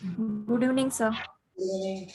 Good evening, sir. Good evening.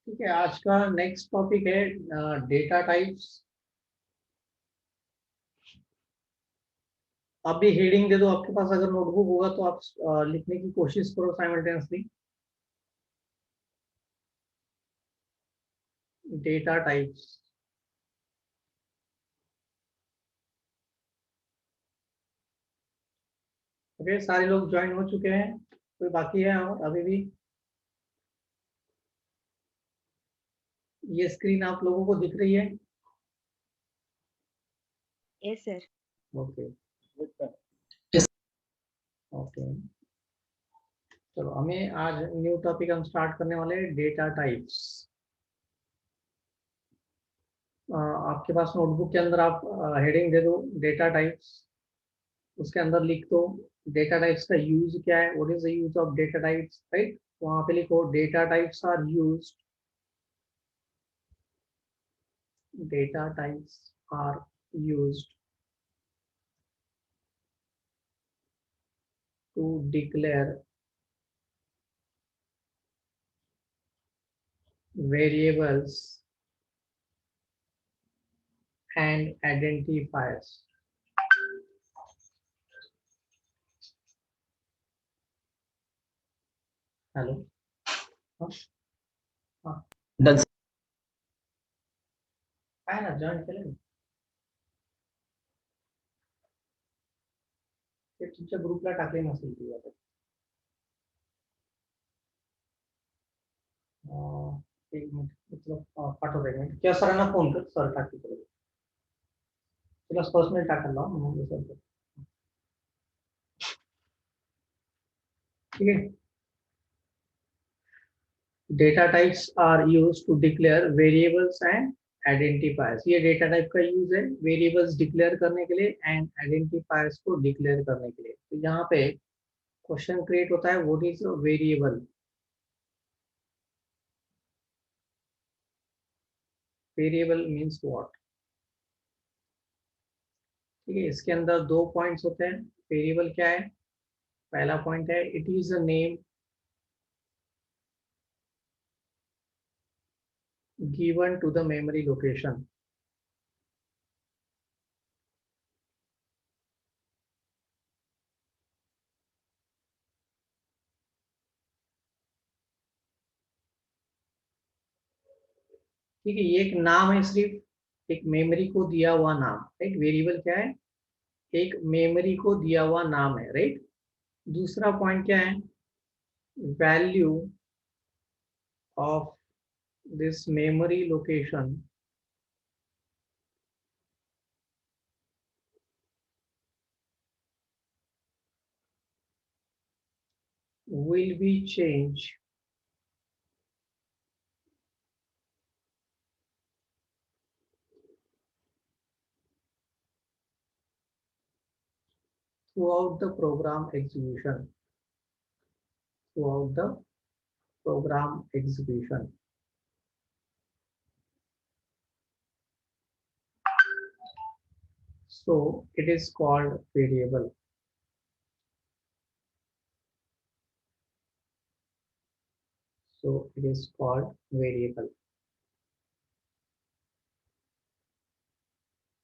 ठीक है, आज का नेक्स्ट टॉपिक है डेटा टाइप्स। आप भी हेडिंग दे दो, आपके पास अगर नोटबुक होगा तो आप लिखने की कोशिश करो साइमल्टेनियसली। Data types. ओके, सारे लोग ज्वाइन हो चुके हैं? कोई बाकी है और अभी भी? ये स्क्रीन आप लोगों को दिख रही है? Yes, sir. ओके ओके, चलो हमें आज न्यू टॉपिक हम स्टार्ट करने वाले हैं, डेटा टाइप्स। आपके पास नोटबुक के अंदर आप हेडिंग दे दो डेटा टाइप्स, उसके अंदर लिख दो डेटा टाइप्स का यूज क्या है, what is the use of data types, right? तो वहां पे लिखो data types are used, data types are used to declare variables and identifiers. Hello? हाँ हाँ, डन। काय ना जॉइन केलं मी. ते तुमच्या ग्रुपला टाकले नसेल ती आता. एक मिनट मतलब पाठवतो एक मिनिट किंवा सरांना फोन कर सर टाकी तुला पर्सनल टाकायला लाव म्हणून सर ठीक है data types are use to declare variables and identifiers ये डेटा टाइप का यूज है वेरिएबल्स डिक्लेयर करने के लिए एंड आइडेंटिफायर्स को डिक्लेयर करने के लिए तो यहाँ पे क्वेश्चन क्रिएट होता है what is variable variable means what ठीक है इसके अंदर दो पॉइंट्स होते हैं वेरिएबल क्या है पहला पॉइंट है it is a name given to the memory location ठीक है ये एक नाम है सिर्फ एक मेमोरी को दिया हुआ नाम राइट वेरिएबल क्या है एक मेमोरी को दिया हुआ नाम है राइट दूसरा पॉइंट क्या है value of this memory location will be changed throughout the program execution throughout the program execution so it is called variable so it is called variable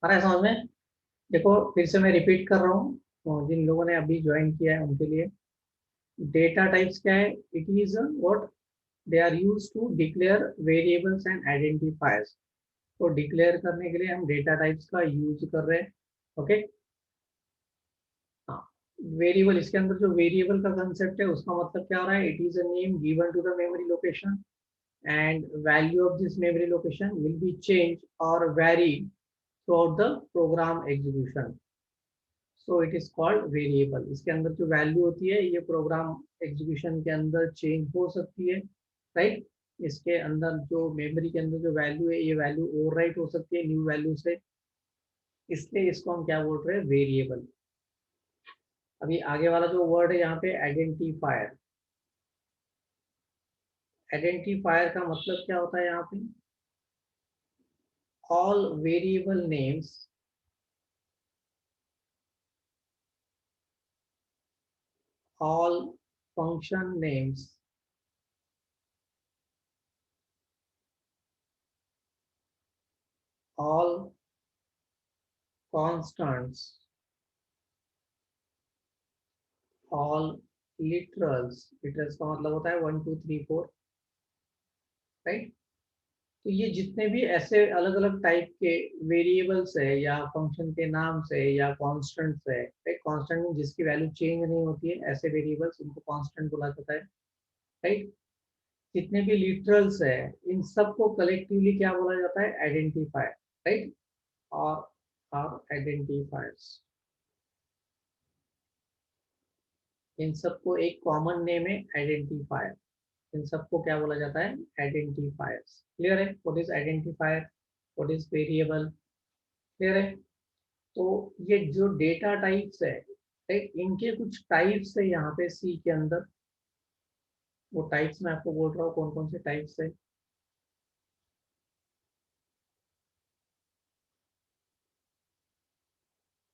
आ रहा है समझ में देखो फिर से मैं रिपीट कर रहा हूँ जिन लोगों ने अभी ज्वाइन किया है उनके लिए डेटा टाइप्स क्या है it is what they are use to declare variables and identifiers तो डिक्लेयर करने के लिए हम डेटा टाइप्स का यूज कर रहे हैं ओके हाँ वेरिएबल इसके अंदर जो वेरिएबल का कंसेप्ट है उसका मतलब क्या हो रहा है it is a name given to the memory location and value of this memory location will be changed or vary throughout the program execution so it is called variable इसके अंदर जो वैल्यू होती है ये प्रोग्राम एग्जीक्यूशन के अंदर change हो सकती है राइट इसके अंदर जो मेमोरी के अंदर जो वैल्यू है ये वैल्यू ओवरराइट हो सकती है न्यू वैल्यू से इसलिए इसको हम क्या बोल रहे हैं वेरिएबल अभी आगे वाला जो वर्ड है यहाँ पे आइडेंटिफायर आइडेंटिफायर का मतलब क्या होता है यहाँ पे all variable names all function names all constants all literals का मतलब होता है 1 2 3 4 राइट तो ये जितने भी ऐसे अलग अलग टाइप के वेरिएबल्स है या फंक्शन के नाम से या कॉन्स्टेंट्स है राइट कॉन्स्टेंट में जिसकी वैल्यू चेंज नहीं होती है ऐसे वेरिएबल्स उनको कॉन्स्टेंट बोला जाता है राइट जितने भी लिटरल्स है इन सबको कलेक्टिवली क्या बोला जाता है आइडेंटिफायर राइट और आइडेंटिफायर्स इन सबको एक कॉमन नेम है आइडेंटिफायर इन सबको क्या बोला जाता है आइडेंटिफायर्स क्लियर है what is identifier what is variable clear है तो ये जो डेटा टाइप्स है राइट इनके कुछ टाइप्स है यहाँ पे सी के अंदर वो टाइप्स मैं आपको बोल रहा हूँ कौन कौन से टाइप्स है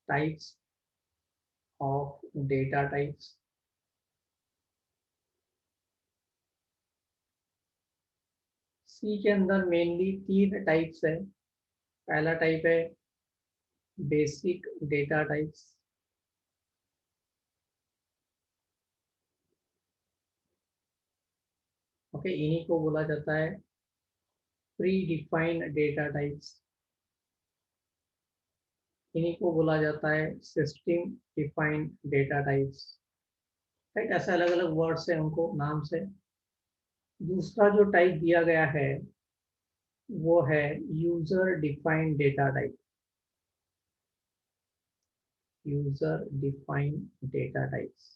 टाइप्स ऑफ डेटा टाइप्स सी के अंदर मेनली तीन टाइप्स है पहला टाइप है बेसिक डेटा टाइप्स ओके इन्हीं को बोला जाता है प्री डिफाइंड डेटा टाइप्स इन्हीं को बोला जाता है system defined data types right ऐसे अलग अलग वर्ड्स है उनको नाम से दूसरा जो टाइप दिया गया है वो है user defined data type, user defined data types.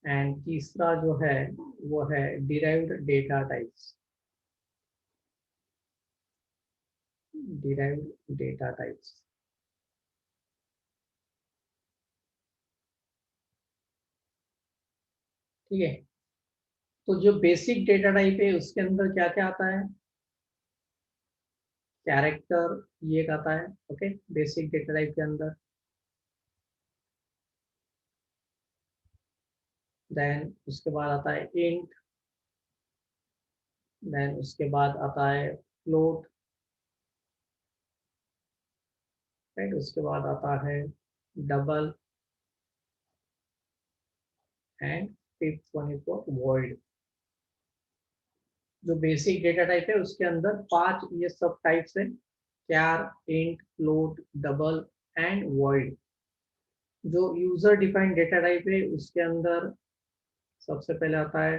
And तीसरा जो है वो है derived data types, derived data types. ठीक है, तो जो बेसिक डेटा टाइप है उसके अंदर क्या क्या आता है, कैरेक्टर ये एक आता है, ओके, बेसिक डेटा टाइप के अंदर। देन उसके बाद आता है इंट, देन उसके बाद आता है फ्लोट, राइट, उसके बाद आता है double, and fifth one is void. जो बेसिक डेटा टाइप है उसके अंदर 5 ये सब टाइप्स है, char, int, float, double and void. जो यूजर डिफाइंड डेटा टाइप है उसके अंदर सबसे पहले आता है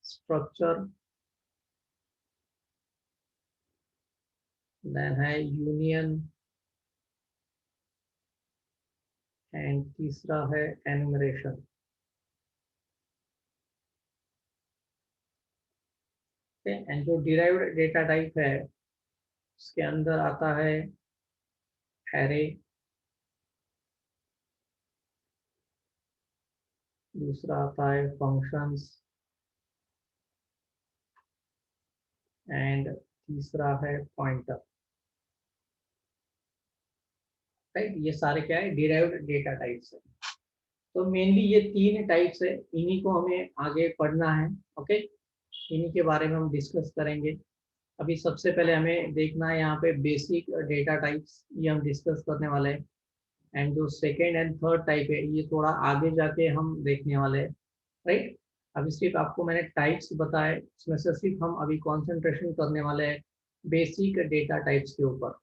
स्ट्रक्चर, देन है यूनियन, एंड तीसरा है एनुमरेशन। एंड जो डिराइव्ड डेटा टाइप है उसके अंदर आता है एरे, दूसरा आता है फंक्शंस, एंड तीसरा है पॉइंटर, राइट। ये सारे क्या है, डिराइव्ड डेटा टाइप्स है। तो मेनली ये 3 टाइप्स है, इन्हीं को हमें आगे पढ़ना है, ओके, इन्हीं के बारे में हम डिस्कस करेंगे। अभी सबसे पहले हमें देखना है यहाँ पे बेसिक डेटा टाइप्स, ये हम डिस्कस करने वाले हैं। एंड जो सेकेंड एंड थर्ड टाइप है ये थोड़ा आगे जाके हम देखने वाले हैं, राइट। अभी सिर्फ आपको मैंने टाइप्स बताए, उसमें से सिर्फ हम अभी कॉन्सेंट्रेशन करने वाले हैं बेसिक डेटा टाइप्स के ऊपर।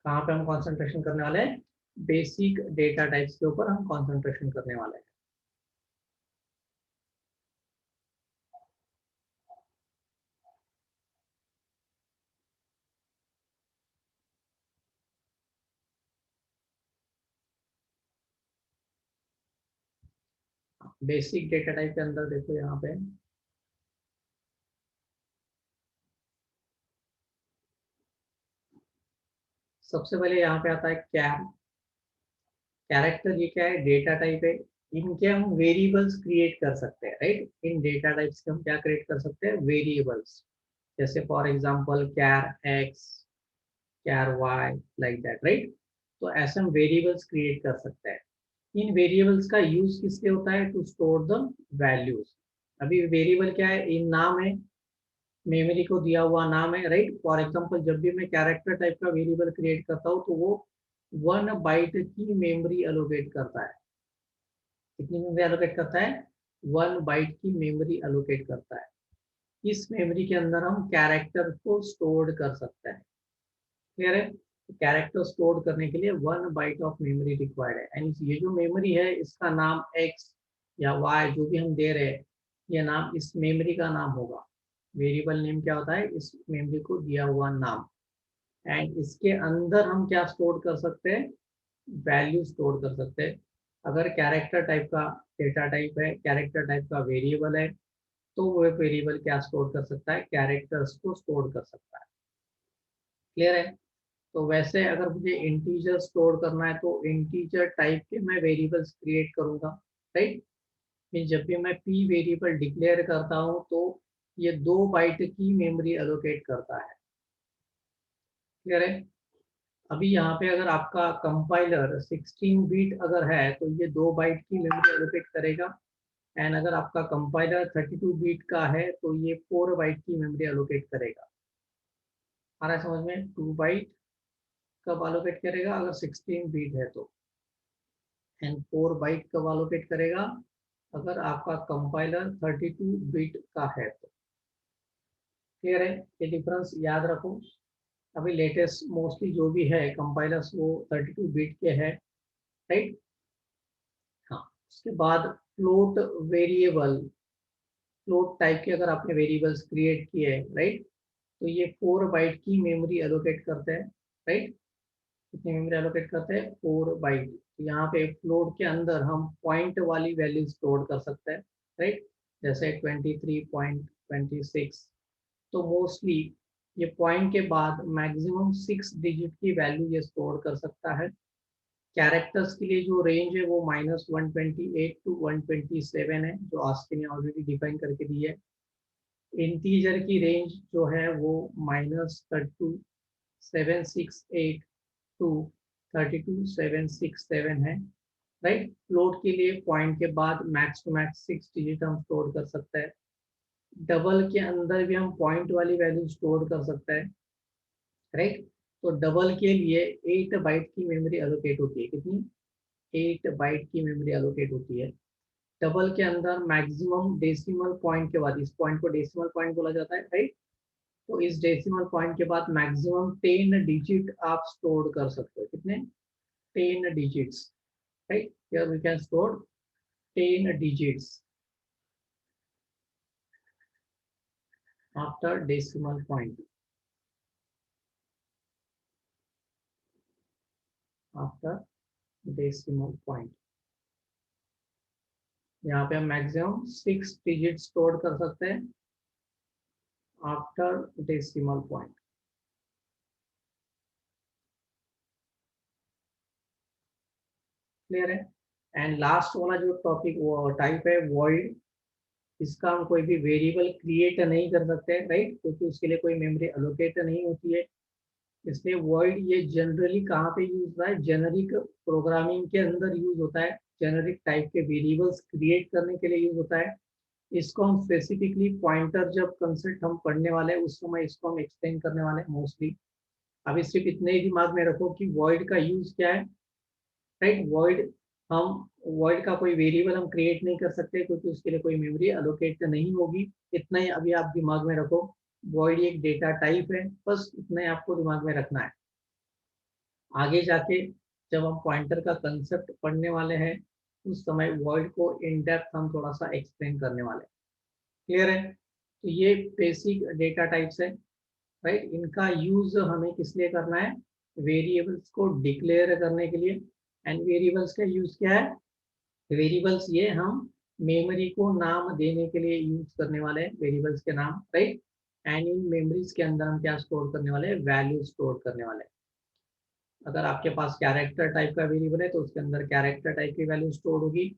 कहाँ पे हम कॉन्सेंट्रेशन करने वाले हैं, बेसिक डेटा टाइप्स के ऊपर हम कॉन्सेंट्रेशन करने वाले हैं। बेसिक डेटा टाइप के अंदर देखो यहाँ पे सबसे पहले यहाँ पे आता है कैर, कैरेक्टर। ये क्या है, डेटा टाइप है, इनके हम वेरिएबल्स क्रिएट कर सकते हैं, राइट। इन डेटा टाइप्स के हम क्या क्रिएट कर सकते हैं, वेरिएबल्स। जैसे for example char x, char y, like that, right. तो ऐसे हम वेरिएबल्स क्रिएट कर सकते हैं। इन वेरिएबल्स का यूज किसके होता है, टू स्टोर द वैल्यूज। अभी वेरिएबल क्या है, इन नाम है, मेमोरी को दिया हुआ नाम है, राइट। फॉर एग्जांपल जब भी मैं कैरेक्टर टाइप का वेरिएबल क्रिएट करता हूँ तो वो 1 बाइट की मेमोरी अलोकेट करता है। कितनी मेमोरी अलोकेट करता है, 1 बाइट की मेमोरी अलोकेट करता है। इस मेमोरी के अंदर हम कैरेक्टर को स्टोर कर सकते हैं, क्लियर है। कैरेक्टर स्टोर करने के लिए 1 बाइट ऑफ मेमोरी रिक्वायर्ड है। एंड ये जो मेमोरी है इसका नाम एक्स या वाई जो भी हम दे रहे हैं, ये नाम इस मेमोरी का नाम होगा। वेरिएबल नेम क्या होता है, इस मेमोरी को दिया हुआ नाम। एंड इसके अंदर हम क्या स्टोर कर सकते हैं, वैल्यू स्टोर कर सकते हैं। अगर कैरेक्टर टाइप का डेटा टाइप है, कैरेक्टर टाइप का वेरिएबल है, तो वो वेरिएबल क्या स्टोर कर सकता है, कैरेक्टर्स को स्टोर कर सकता है, क्लियर है। तो वैसे अगर मुझे इंटीजर स्टोर करना है तो इंटीजर टाइप के मैं वेरिएबल्स क्रिएट करूंगा, राइट। मीन जब भी मैं पी वेरिएबल डिक्लेयर करता हूँ तो ये 2 बाइट की मेमोरी एलोकेट करता है, क्लियर है। अभी यहाँ पे अगर आपका कंपाइलर 16 बिट अगर है तो ये 2 बाइट की मेमोरी एलोकेट करेगा। एंड अगर आपका कंपाइलर 32 बिट का है तो ये 4 बाइट की मेमोरी एलोकेट करेगा। आ रहा है समझ में, 2 बाइट कब एलोकेट करेगा, अगर 16 बिट है तो। एंड 4 बाइट कब एलोकेट करेगा, अगर आपका कंपाइलर 32 बिट का है तो, क्लियर है। ये डिफरेंस याद रखो। अभी लेटेस्ट मोस्टली जो भी है कंपाइलर्स वो 32 बिट के है, राइट। हाँ, उसके बाद फ्लोट वेरिएबल, फ्लोट टाइप के अगर आपने वेरिएबल्स क्रिएट किए हैं, राइट, तो ये 4 बाइट की मेमोरी एलोकेट करते हैं, राइट। कितनी मेमोरी एलोकेट करते हैं? 4 बाइट। यहाँ पे फ्लोट के अंदर हम पॉइंट वाली वैल्यू स्टोर कर सकते हैं, राइट, जैसे 23.26। तो मोस्टली ये पॉइंट के बाद मैक्सिमम 6 डिजिट की वैल्यू ये स्टोर कर सकता है। कैरेक्टर्स के लिए जो रेंज है वो -128 टू 127 है, जो आस्किन ने ऑलरेडी डिफाइन करके दी है। इंटीजर की रेंज जो है वो -32,768 टू 32,767 है, राइट। फ्लोट के लिए पॉइंट के बाद मैक्स टू मैक्स 6 डिजिट हम स्टोर कर सकते हैं। डबल के अंदर भी हम पॉइंट वाली वैल्यू स्टोर कर सकते हैं, राइट। तो डबल के लिए 8 बाइट की मेमोरी एलोकेट होती है। कितनी? 8 बाइट की मेमोरी एलोकेट होती है। डबल के अंदर मैक्सिमम डेसिमल पॉइंट के बाद, इस पॉइंट को डेसिमल पॉइंट बोला जाता है, राइट। तो इस डेसिमल पॉइंट के बाद मैक्सिमम 10 डिजिट आप स्टोर कर सकते हो। कितने? 10 digits, right. Here we can store 10 digits after decimal point, after decimal point. यहाँ पे हम मैक्सिमम 6 डिजिट स्टोर कर सकते हैं आफ्टर डेसिमल पॉइंट। क्लियर है? एंड लास्ट वाला जो टॉपिक वो टाइप है वॉइड। इसका हम कोई भी वेरिएबल क्रिएट नहीं कर सकते, राइट, क्योंकि उसके लिए कोई मेमोरी एलोकेट नहीं होती है। इसलिए वॉइड ये जनरली कहाँ पे यूज होता है? जेनरिक प्रोग्रामिंग के अंदर यूज होता है। जेनरिक टाइप के वेरिएबल्स क्रिएट करने के लिए यूज होता है। इसको हम स्पेसिफिकली पॉइंटर जब कंसेप्ट हम पढ़ने वाले हैं उस समय इसको हम एक्सप्लेन करने वाले हैं मोस्टली। अभी सिर्फ इतने ही दिमाग में रखो कि वॉइड का यूज क्या है, राइट। वॉइड का कोई वेरिएबल हम क्रिएट नहीं कर सकते क्योंकि उसके लिए कोई मेमोरी एलोकेट नहीं होगी। इतना ही अभी आप दिमाग में रखो। वॉइड एक डेटा टाइप है, बस इतना ही आपको दिमाग में रखना है। आगे जाके जब हम पॉइंटर का कंसेप्ट पढ़ने वाले हैं उस समय वॉइड को इन डेप्थ हम थोड़ा सा एक्सप्लेन करने वाले हैं। क्लियर है? तो ये बेसिक डेटा टाइप्स है, राइट। इनका यूज हमें किस लिए करना है? वेरिएबल्स को डिक्लेयर करने के लिए। एंड वेरिएबल्स का यूज क्या है? वेरिएबल्स ये हम मेमोरी को नाम देने के लिए यूज करने वाले हैं, वेरिएबल्स के नाम, राइट। एंड इन मेमोरीज के अंदर हम क्या स्टोर करने वाले हैं? वैल्यू स्टोर करने वाले हैं। अगर आपके पास कैरेक्टर टाइप का वेरिएबल है तो उसके अंदर कैरेक्टर टाइप की वैल्यू स्टोर होगी।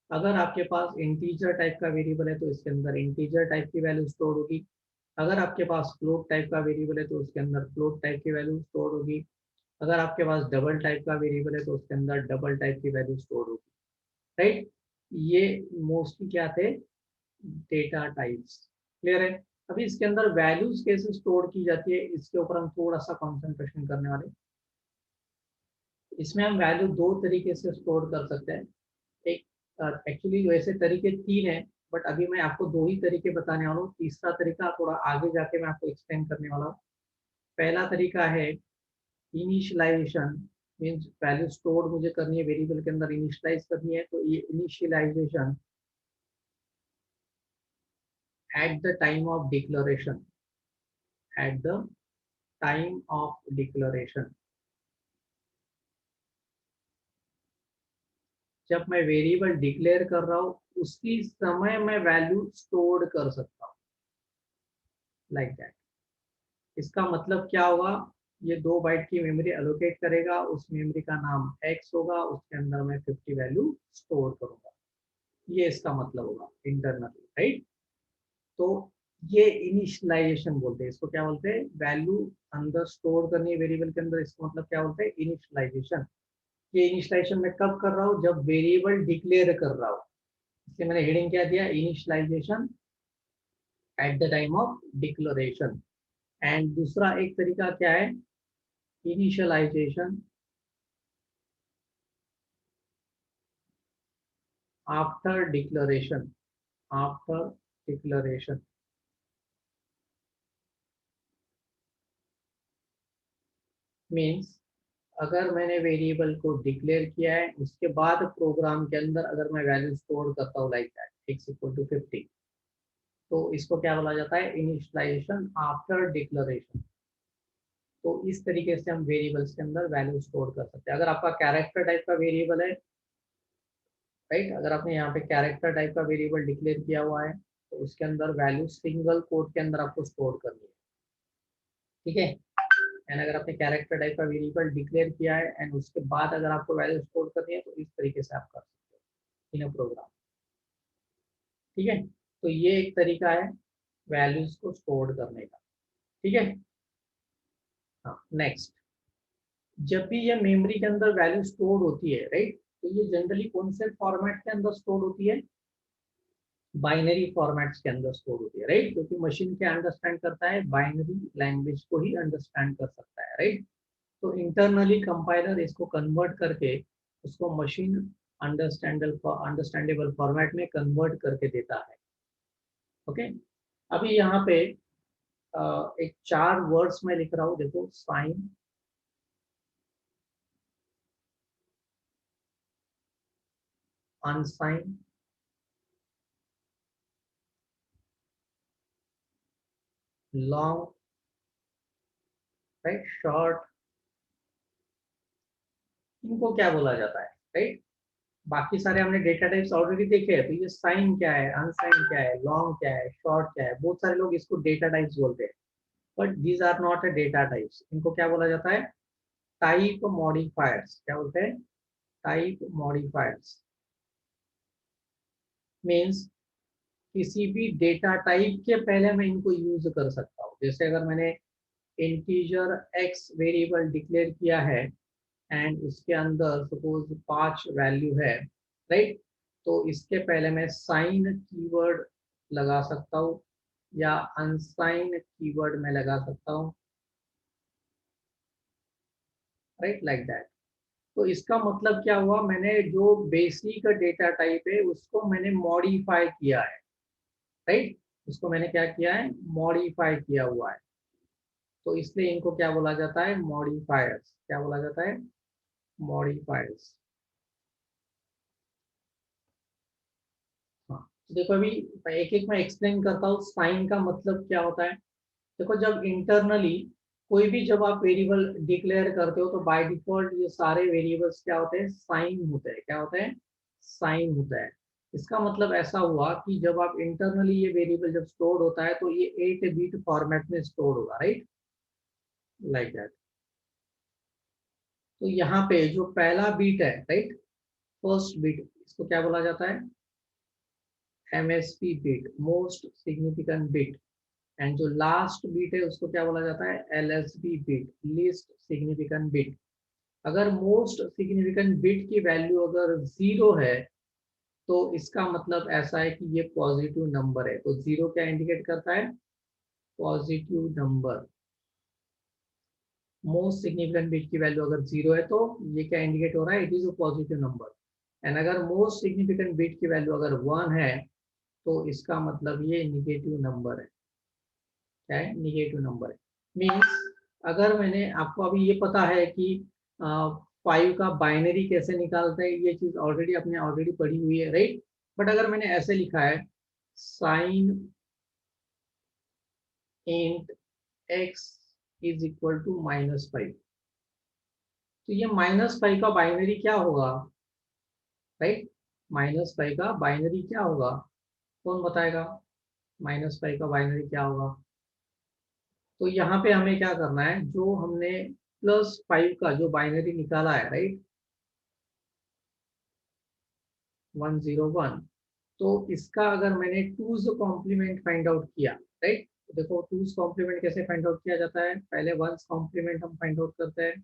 अगर आपके पास इंटीजर टाइप का वेरिएबल है तो इसके अंदर इंटीजर टाइप की वैल्यू स्टोर होगी। अगर आपके पास फ्लोट टाइप का वेरिएबल है तो उसके अंदर फ्लोट टाइप की वैल्यू स्टोर होगी। अगर आपके पास डबल टाइप का वेरिएबल है तो उसके अंदर डबल टाइप की वैल्यू स्टोर होगी, राइट। ये मोस्टली क्या थे? Data types. क्लियर है? अभी इसके अंदर वैल्यूज कैसे स्टोर की जाती है इसके ऊपर हम थोड़ा सा कॉन्सेंट्रेशन करने वाले। इसमें हम वैल्यू दो तरीके से स्टोर कर सकते हैं। एक एक्चुअली वैसे तरीके तीन है, बट अभी मैं आपको दो ही तरीके बताने वाला हूँ। तीसरा तरीका थोड़ा आगे जाके मैं आपको एक्सप्लेन करने वाला हूँ। पहला तरीका है इनिशियलाइजेशन। मीन्स वैल्यू स्टोर मुझे करनी है, वेरिएबल के अंदर इनिशियलाइज करनी है, तो ये initialization at the time of declaration, at the time of declaration. जब मैं वेरिएबल डिक्लेयर कर रहा हूँ उसी समय मैं वैल्यू स्टोर कर सकता हूँ, लाइक दैट। इसका मतलब क्या होगा? ये 2 बाइट की मेमोरी एलोकेट करेगा, उस मेमोरी का नाम x होगा, उसके अंदर मैं 50 वैल्यू स्टोर करूंगा। ये इसका मतलब होगा इंटरनली, राइट। तो ये इनिशियलाइजेशन बोलते हैं इसको। क्या बोलते हैं? वैल्यू अंदर स्टोर करनी है वेरिएबल के अंदर, इसका मतलब क्या बोलते हैं? इनिशियलाइजेशन। ये इनिशियलाइजेशन मैं कब कर रहा हूँ? जब वेरिएबल डिक्लेयर कर रहा हूँ। इसलिए मैंने हेडिंग क्या दिया? Initialization at the time of declaration. And दूसरा एक तरीका क्या है? Initialization after declaration, after declaration. Means अगर मैंने वेरिएबल को डिक्लेयर किया है उसके बाद प्रोग्राम के अंदर अगर मैं वैल्यू स्टोर करता हूँ like that x equal to 50, तो इसको क्या बोला जाता है, इनिशियलाइजेशन आफ्टर डिक्लेरेशन। तो इस तरीके से हम वेरिएबल्स के अंदर वैल्यू स्टोर कर सकते हैं। अगर आपका कैरेक्टर टाइप का वेरिएबल है, राइट, अगर आपने यहाँ पे कैरेक्टर टाइप का वेरिएबल डिक्लेयर किया हुआ है तो उसके अंदर वैल्यू सिंगल कोट के अंदर आपको स्टोर करनी है, ठीक है। एंड अगर आपने कैरेक्टर टाइप का वेरिएबल डिक्लेयर किया है एंड उसके बाद अगर आपको वैल्यू स्टोर करनी है तो इस तरीके से आप कर सकते हो इन अ प्रोग्राम, ठीक है। तो ये एक तरीका है वैल्यूज को स्टोर करने का, ठीक है। हाँ, नेक्स्ट, जब भी ये मेमोरी के अंदर वैल्यू स्टोर होती है, राइट, तो ये जनरली कौन से फॉर्मेट के अंदर स्टोर होती है, बाइनरी फॉर्मेट्स के अंदर स्टोर होती है, राइट, क्योंकि मशीन क्या अंडरस्टैंड करता है, बाइनरी लैंग्वेज को ही अंडरस्टैंड कर सकता है, राइट। तो इंटरनली कंपाइलर इसको कन्वर्ट करके उसको मशीन अंडरस्टैंडेबल फॉर्मेट में कन्वर्ट करके देता है, ओके। अभी यहाँ पे एक 4 वर्ड्स में लिख रहा हूँ, देखो, sign, unsign, long, right, short, इनको क्या बोला जाता है, राइट। बाकी सारे हमने डेटा टाइप्स ऑलरेडी देखे हैं, तो ये साइन क्या है, अनसाइन क्या है, लॉन्ग क्या है, शॉर्ट क्या है, बहुत सारे लोग इसको डेटा टाइप्स बोलते हैं, but these are not a data types. इनको क्या बोला जाता है, टाइप मॉडिफायर्स। क्या बोलते हैं, टाइप मॉडिफायर्स। मीन्स किसी भी डेटा टाइप के पहले मैं इनको यूज कर सकता हूँ। जैसे अगर मैंने इंटीजर एक्स वेरिएबल डिक्लेयर किया है एंड उसके अंदर सपोज 5 वैल्यू है, राइट, तो इसके पहले मैं साइन कीवर्ड लगा सकता हूँ या अनसाइन कीवर्ड में लगा सकता हूँ, राइट, लाइक दैट। तो इसका मतलब क्या हुआ, मैंने जो बेसिक डेटा टाइप है उसको मैंने मॉडिफाई किया है, राइट, उसको मैंने क्या किया है, मॉडिफाई किया हुआ है। तो इसलिए इनको क्या बोला जाता है, मॉडिफायर्स। क्या बोला जाता है, मॉडिफायर्स। हाँ, तो देखो अभी एक एक मैं एक्सप्लेन करता हूँ साइन का मतलब क्या होता है। देखो, जब इंटरनली कोई भी जब आप वेरिएबल डिक्लेयर करते हो तो बाय डिफॉल्ट ये सारे वेरिएबल्स क्या होते हैं, साइन होते हैं। क्या होते हैं, साइन होता है। इसका मतलब ऐसा हुआ कि जब आप इंटरनली ये वेरिएबल जब स्टोर होता है तो ये 8 बिट फॉर्मेट में स्टोर होगा, राइट, लाइक दैट। तो यहाँ पे जो पहला बीट है, राइट, फर्स्ट बीट, इसको क्या बोला जाता है, MSB bit, most significant bit. And जो लास्ट बीट है उसको क्या बोला जाता है, LSB bit, least significant bit. अगर मोस्ट सिग्निफिकेंट बिट की वैल्यू अगर 0 है तो इसका मतलब ऐसा है कि ये पॉजिटिव नंबर है। तो 0 क्या इंडिकेट करता है, positive number. Most significant bit की वैल्यू अगर 0 है तो ये क्या इंडिकेट हो रहा है, it is a positive number. And अगर मोस्ट सिग्निफिकेंट बिट की वैल्यू अगर 1 है तो इसका मतलब ये निगेटिव नंबर है। क्या है, निगेटिव नंबर है। मीन्स अगर मैंने आपको अभी ये पता है कि 5 का बाइनरी कैसे निकालते हैं, ये चीज ऑलरेडी आपने ऑलरेडी पढ़ी हुई है, राइट। बट अगर मैंने ऐसे लिखा है, sign int x is equal to -5, तो ये -5 का बाइनरी क्या होगा, राइट, -5 का बाइनरी क्या होगा, कौन बताएगा, -5 का बाइनरी क्या होगा। तो यहाँ पे हमें क्या करना है, जो हमने +5 का जो बाइनरी निकाला है, राइट, 101, तो इसका अगर मैंने टूज कॉम्प्लीमेंट फाइंड आउट किया, राइट, तो देखो टूज कॉम्प्लीमेंट कैसे फाइंड आउट किया जाता है, पहले वंस कॉम्प्लीमेंट हम फाइंड आउट करते हैं,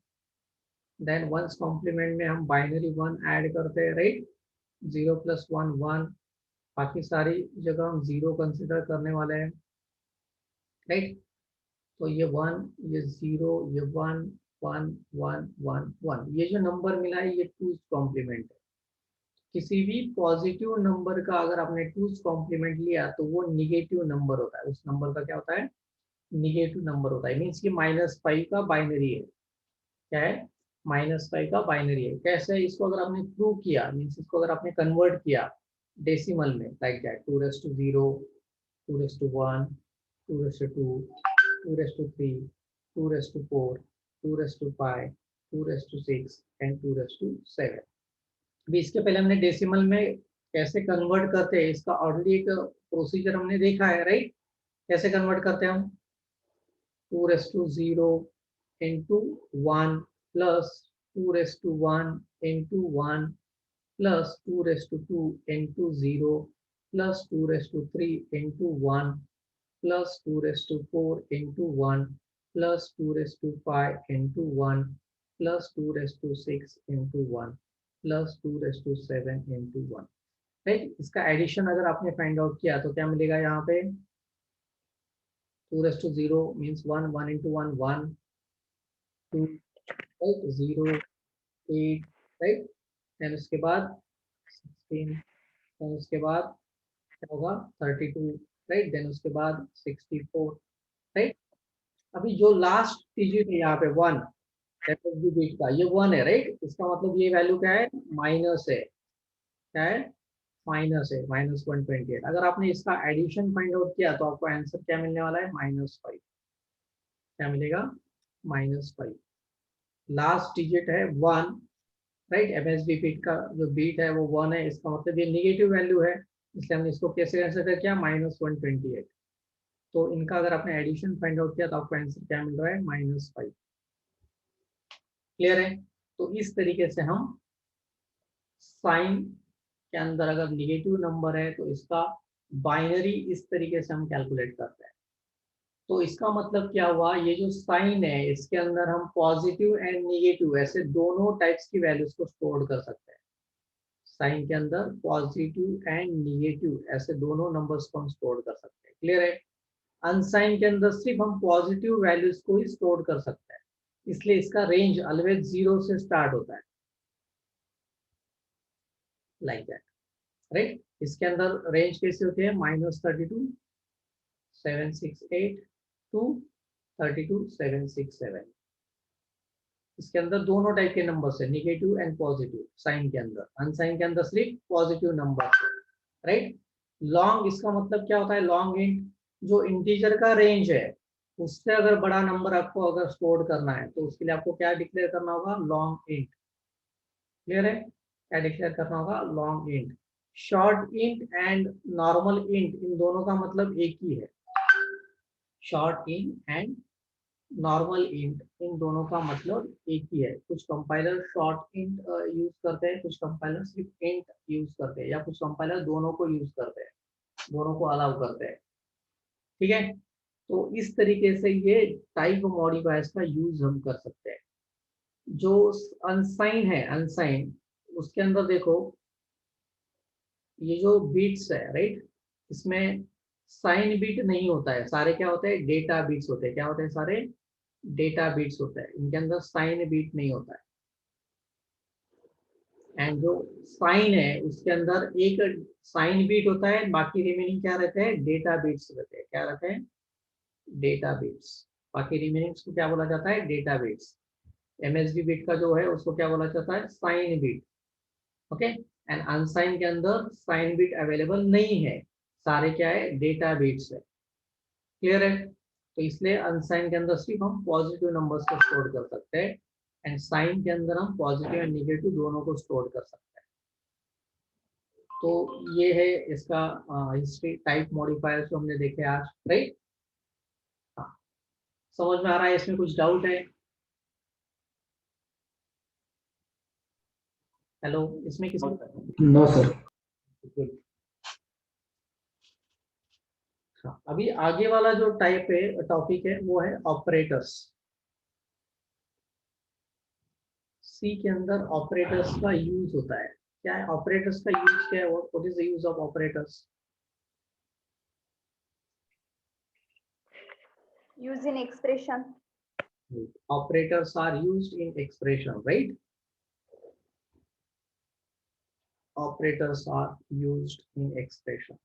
देन वंस कॉम्प्लीमेंट में हम बाइनरी 1 ऐड करते हैं, राइट, 0 + 1 1, बाकी सारी जगह हम 0 कंसिडर करने वाले हैं, राइट। तो ये 1, ये 0, ये 1 1 1 1 1, ये जो नंबर मिला है ये टूज कॉम्प्लीमेंट है। किसी भी पॉजिटिव नंबर का अगर आपने टूज कॉम्प्लीमेंट लिया तो वो निगेटिव नंबर होता है, उस नंबर का क्या होता है, निगेटिव नंबर होता है। मीन्स कि -5 का बाइनरी है। क्या है, -5 का बाइनरी है। कैसे, इसको अगर आपने प्रूव किया, मीन्स इसको अगर आपने कन्वर्ट किया डेसिमल में, like that 2 raised to 0, 2 raised to 1, 2 raised to 2, 2 raised to 3, 2 raised to 4, 2 raised to 5, 2 raised to 6 and 2 raised to 7. अभी इसके पहले हमने डेसिमल में कैसे कन्वर्ट करते हैं इसका ऑलरेडी एक प्रोसीजर हमने देखा है, राइट? कैसे कन्वर्ट करते हैं हम? 2 raised to 0 into 1 plus 2 raised to 1 into 1 plus 2 raised to 2 into 0 plus 2 raised to 3 into 1 plus 2 raised to 4 into 1 plus 2 raised to 5 into 1 plus 2 raised to 6 into 1 plus 2 raised to 7 into 1. Right? इसका addition अगर आपने find out किया तो क्या मिलेगा यहाँ पे? 2 raised to 0 means 1, 1 into 1, 1, 2, right? 0, 8, right? Then उसके बाद 16, then उसके बाद क्या होगा? 32, right? Then उसके बाद 64, right? अभी जो लास्ट डिजिट है यहाँ पे 1, एफएसबी बीट का ये 1 है, राइट? इसका मतलब ये वैल्यू क्या है? माइनस है. क्या है? माइनस है, -128. अगर आपने इसका एडिशन फाइंड आउट किया तो आपको आंसर क्या मिलने वाला है? -5. क्या मिलेगा? -5. लास्ट डिजिट है 1, राइट? एमएसबी बीट का जो बीट है वो 1 है, इसका मतलब ये नेगेटिव वैल्यू है, इसलिए हमने इसको कैसे कंसीडर किया? -128. तो इनका अगर आपने एडिशन फाइंड आउट किया तो आपको आंसर क्या मिल रहा है? -5. क्लियर है? तो इस तरीके से हम साइन के अंदर अगर निगेटिव नंबर है तो इसका बाइनरी इस तरीके से हम कैलकुलेट करते हैं. तो इसका मतलब क्या हुआ? ये जो साइन है इसके अंदर हम पॉजिटिव एंड निगेटिव ऐसे दोनों टाइप्स की वैल्यूज को स्टोर कर सकते हैं. साइन के अंदर पॉजिटिव एंड निगेटिव ऐसे दोनों नंबर्स को हम स्टोर कर सकते हैं. क्लियर है? अनसाइन के अंदर सिर्फ हम पॉजिटिव वैल्यूज को ही स्टोर कर सकते हैं, इसलिए इसका रेंज ऑलवेज 0 से स्टार्ट होता है, लाइक दैट, राइट? इसके अंदर रेंज कैसे होते हैं? -32, 768 टू 32, 767. इसके अंदर दोनों टाइप के नंबर्स है, निगेटिव एंड पॉजिटिव. साइन के अंदर, अनसाइन के अंदर सिर्फ पॉजिटिव नंबर, राइट? लॉन्ग इसका मतलब क्या होता है? लॉन्ग इंट जो इंटीजर का रेंज है उससे अगर बड़ा नंबर आपको अगर स्टोर करना है तो उसके लिए आपको क्या डिक्लेयर करना होगा? Long int. क्लियर है? क्या डिक्लेयर करना होगा? Long int. Short int and normal int इन दोनों का मतलब एक ही है. Short int and normal int इन दोनों का मतलब एक ही है. कुछ कंपाइलर शॉर्ट इंट यूज करते हैं, कुछ कंपाइलर सिर्फ इंट यूज करते हैं, या कुछ कंपाइलर दोनों को यूज करते हैं, दोनों को अलाउ करते हैं. ठीक है? तो इस तरीके से ये टाइप मॉडिफायर्स का यूज हम कर सकते हैं. जो अनसाइन है, अनसाइन उसके अंदर देखो ये जो बीट्स है, राइट, इसमें साइन बीट नहीं होता है, सारे क्या होते हैं? डेटा बीट्स होते हैं. क्या होते हैं? सारे डेटा बीट्स होते हैं, इनके अंदर साइन बीट नहीं होता है. एंड जो साइन है उसके अंदर एक साइन बीट होता है, बाकी रिमेनिंग क्या रहते हैं? डेटा बीट्स रहते हैं. क्या रहते हैं? Data beats. बाकी रिमेनिंग को क्या बोला जाता है? Data beats. एमएसबी बीट का जो है उसको क्या बोला जाता है? Sign bit. Okay? And unsign के अंदर साइन बीट अवेलेबल नहीं है, सारे क्या है? डेटा बीट्स है. क्लियर है? तो इसलिए अनसाइन के अंदर सिर्फ हम पॉजिटिव नंबर्स को स्टोर कर सकते हैं, एंड साइन के अंदर हम पॉजिटिव एंड नेगेटिव दोनों को स्टोर कर सकते हैं. तो ये है इसका हिस्ट्री टाइप मॉडिफायर जो हमने देखे आज, राइट? हाँ, समझ में आ रहा है? इसमें कुछ डाउट है? हेलो, इसमें किसी? No sir. गुड. हाँ, अभी आगे वाला जो टाइप है, टॉपिक है, वो है ऑपरेटर्स. सी के अंदर ऑपरेटर्स का यूज होता है. क्या है ऑपरेटर्स का यूज? क्या है? What is the use of operators? Use in expression. Operators are used in expression, right? Operators are used in expression.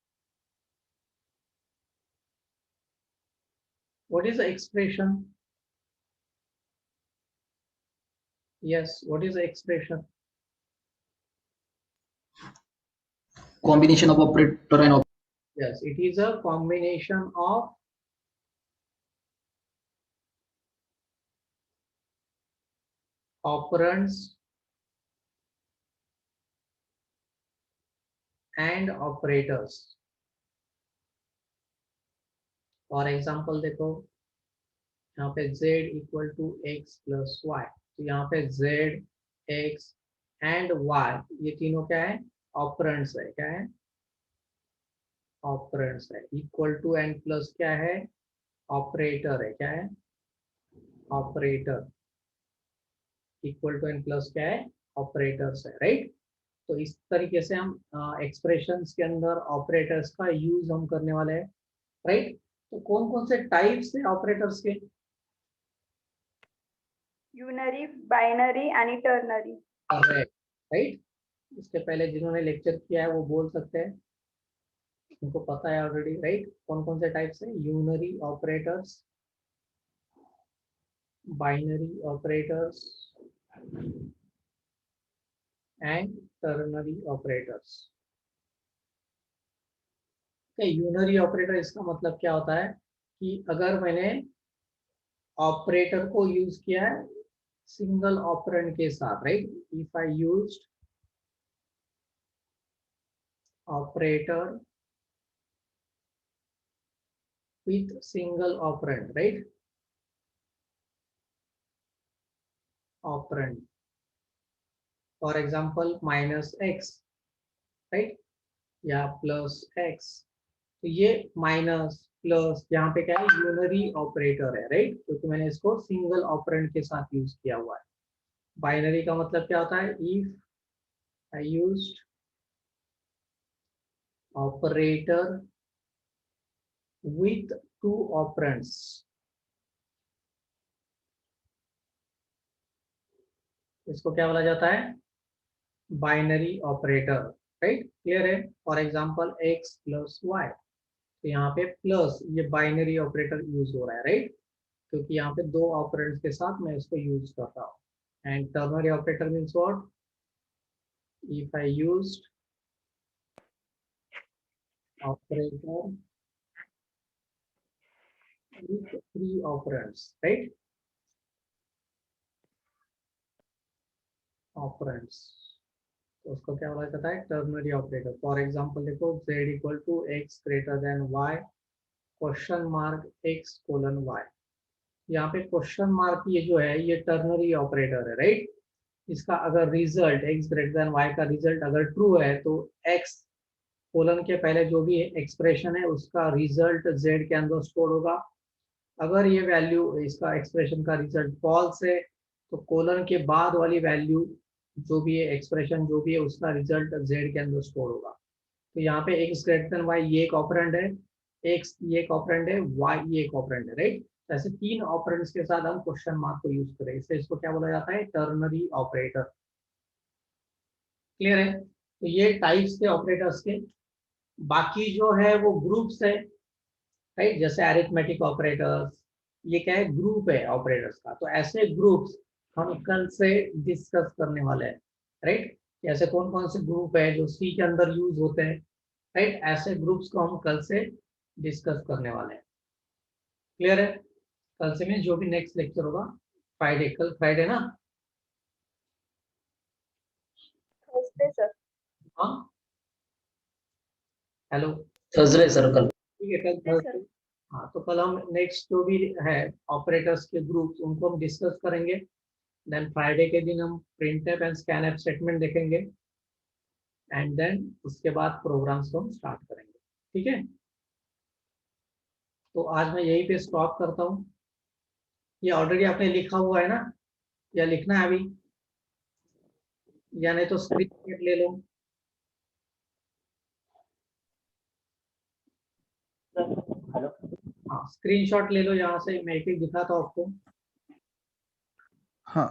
What is the expression? Yes, what is the expression? Combination of operator and Yes, it is a combination of operands and operators. For example देखो, यहाँ पे z equal to x plus y, तो यहाँ पे z, x and y ये तीनों क्या है, ऑपरेंड्स है। क्या है, ऑपरेंड्स है। इक्वल टू एंड प्लस क्या है, ऑपरेटर है। क्या है, operator. Equal to and plus क्या है, ऑपरेटर्स है, राइट। तो इस तरीके से हम एक्सप्रेशंस के अंदर ऑपरेटर्स का यूज हम करने वाले हैं, राइट। तो कौन कौन से टाइप्स है ऑपरेटर्स के, Unary, binary आणि ternary. Correct, right. इसके पहले जिन्होंने लेक्चर किया है वो बोल सकते हैं, उनको पता है ऑलरेडी, राइट। कौन कौन से टाइप्स है, unary operators, binary operators and ternary operators. Unary operator इसका मतलब क्या होता है कि अगर मैंने ऑपरेटर को यूज किया है सिंगल ऑपरेंड के साथ, right. If I used operator with single operand, right, operand, for example minus x, right, या प्लस x। तो ये माइनस प्लस यहाँ पे क्या है, यूनरी ऑपरेटर है, राइट, क्योंकि मैंने इसको सिंगल ऑपरेंड के साथ यूज किया हुआ है। बाइनरी का मतलब क्या होता है, if I used operator with two operands, इसको क्या बोला जाता है, बाइनरी ऑपरेटर, राइट। क्लियर है। For example x plus y, तो यहाँ पे प्लस ये बाइनरी ऑपरेटर यूज हो रहा है, राइट, क्योंकि यहाँ पे दो ऑपरेंड्स के साथ मैं इसको यूज कर रहा हूँ। And ternary operator means what, if I used operator with three operands, right, operands, तो उसको क्या बोला जाता है, टर्नरी ऑपरेटर। फॉर एग्जांपल देखो, z equal to x greater than y, question mark x colon y। यहाँ पे क्वेश्चन मार्क ये जो है ये टर्नरी ऑपरेटर है, राइट। इसका अगर result x greater than y का रिजल्ट अगर ट्रू है तो x कोलन के पहले जो भी एक्सप्रेशन है उसका रिजल्ट z के अंदर स्टोर होगा। अगर ये वैल्यू, इसका एक्सप्रेशन का रिजल्ट फॉल्स है तो कोलन के बाद वाली वैल्यू जो भी है, एक्सप्रेशन जो भी है, उसका रिजल्ट z के अंदर स्टोर होगा। तो यहाँ पे x ग्रेटर देन y ये एक ऑपरेंड है, x ये एक ऑपरेंड है, y ये एक ऑपरेंड है, राइट। ऐसे तीन ऑपरेंड्स के साथ हम क्वेश्चन मार्क को यूज करें, इसलिए इसको क्या बोला जाता है, टर्नरी ऑपरेटर। क्लियर है। तो ये टाइप्स के ऑपरेटर्स के। बाकी जो है वो ग्रुप्स है, राइट, जैसे अरिथमेटिक ऑपरेटर्स, ये क्या है, ग्रुप है ऑपरेटर्स का। तो ऐसे ग्रुप्स हम कल से डिस्कस करने वाले हैं, राइट। ऐसे कौन कौन से ग्रुप है जो सी के अंदर यूज होते हैं, राइट, ऐसे ग्रुप्स को हम कल से डिस्कस करने वाले हैं। क्लियर है। कल से में जो भी नेक्स्ट लेक्चर होगा फ्राइडे, कल फ्राइडे ना, Thursday, sir. हाँ, हेलो, थर्सडे सर कल। ठीक है, कल Yes, sir. थर्सडे। हाँ, तो कल हम नेक्स्ट जो भी है ऑपरेटर्स के ग्रुप्स उनको हम डिस्कस करेंगे। देन फ्राइडे के दिन हम प्रिंटफ एंड स्कैनफ स्टेटमेंट देखेंगे, एंड देन उसके बाद प्रोग्राम्स को हम स्टार्ट करेंगे। ठीक है, तो आज मैं यहीं पे स्टॉप करता हूँ। ये ऑलरेडी आपने लिखा हुआ है ना, या लिखना है अभी, या नहीं तो स्क्रीन ले लो। हेलो, हाँ, स्क्रीनशॉट ले लो, यहाँ से मैं एक एक दिखाता हूँ आपको। हाँ,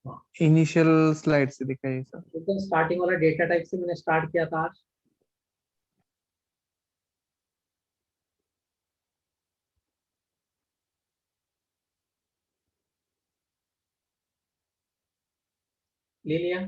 हाँ, इनिशियल स्लाइड से दिखाइए सर। एकदम स्टार्टिंग वाला डेटा टाइप से मैंने स्टार्ट किया था आज। ले लिया।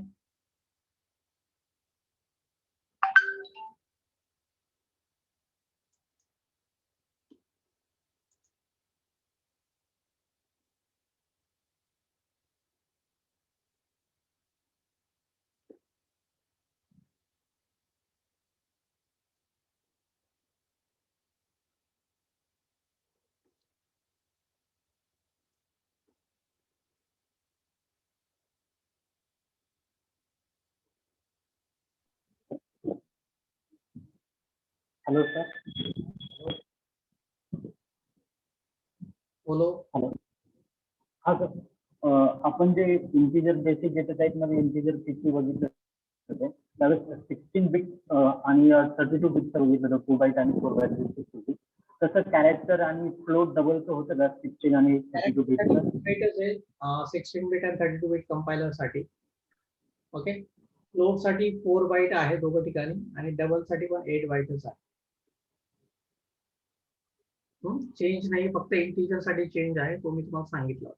Hello sir. बोलो. हा सर, आपण जे इंटिजर बेसिक डेटा टाईप मध्ये इंटिजर 50 बघितलं होतं, त्यावेळेस 16 बिट आणि 32 बिट बघितलं होतं, 2 बाईट आणि 4 बाईट. तसं कॅरेक्टर आणि फ्लोट डबलचं होतं का 16 आणि 32 बिट? 16 बिट आणि 32 बिट कंपायलर साठी. ओके, फ्लोट साठी 4 बाईट आहे दोघं ठिकाणी आणि डबल साठी पण 8 बाईटच आहे. चेंज नाही, फक्त इंटिजर साठी चेंज आहे, तो मी तुम्हाला सांगितलं.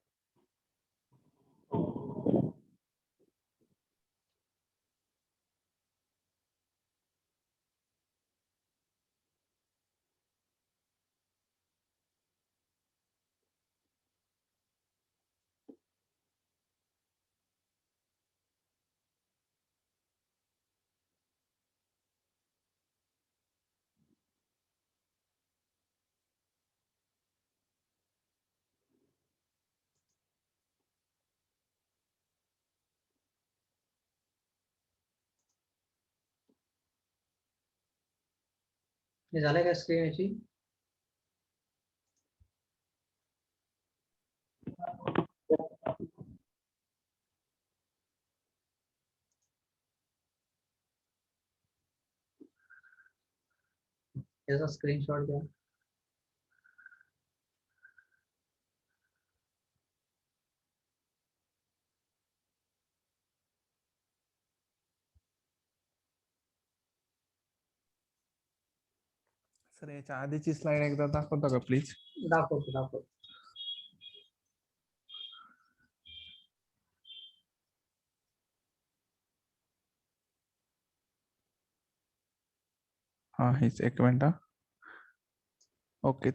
हे झालंय का स्क्रीन याची? याचा स्क्रीनशॉट घ्या. सर याच्या आधीची स्लाइड एकदा दाखवता का प्लीज? दाखवतो. हा, हेच एक मिनिट. ओके.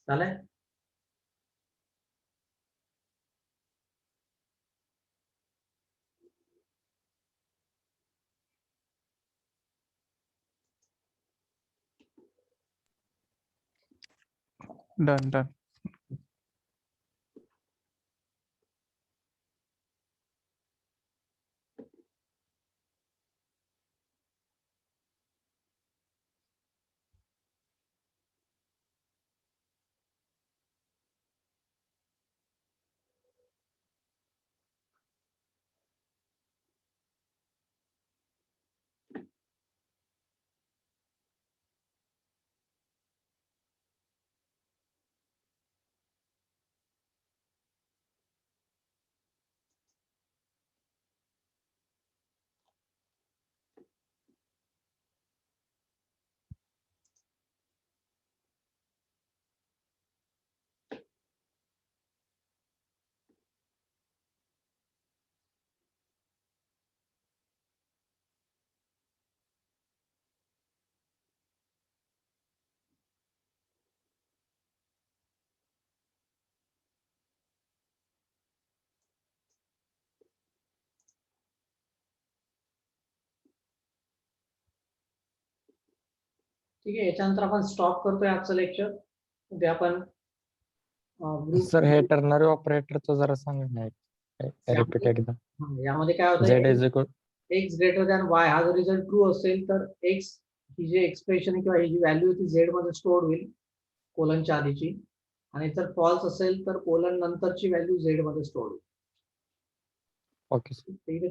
झालंय? डन. ठीक आहे, याच्यानंतर आपण स्टॉप करतोय आजचं लेक्चर. उद्या आपण सर हे टर्नरी ऑपरेटरचं जरा सांगा ना, रिपीट एकदा. यामध्ये काय Z होतं, is equal x greater than y हा जर रिझल्ट ट्रू असेल तर एक्स ही जी एक्सप्रेशन किंवा ही जी व्हॅल्यू ती झेड मध्ये स्टोअर होईल कोलनच्या आधीची, आणि जर फॉल्स असेल तर कोलन नंतरची व्हॅल्यू झेड मध्ये स्टोअर होईल. Okay sir. इथे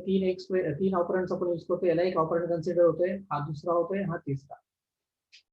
तीन ऑपरंट्स आपण यूज करतो. याला एक ऑपरंट कन्सिडर होतोय, हा दुसरा होतोय, हा तिसरा.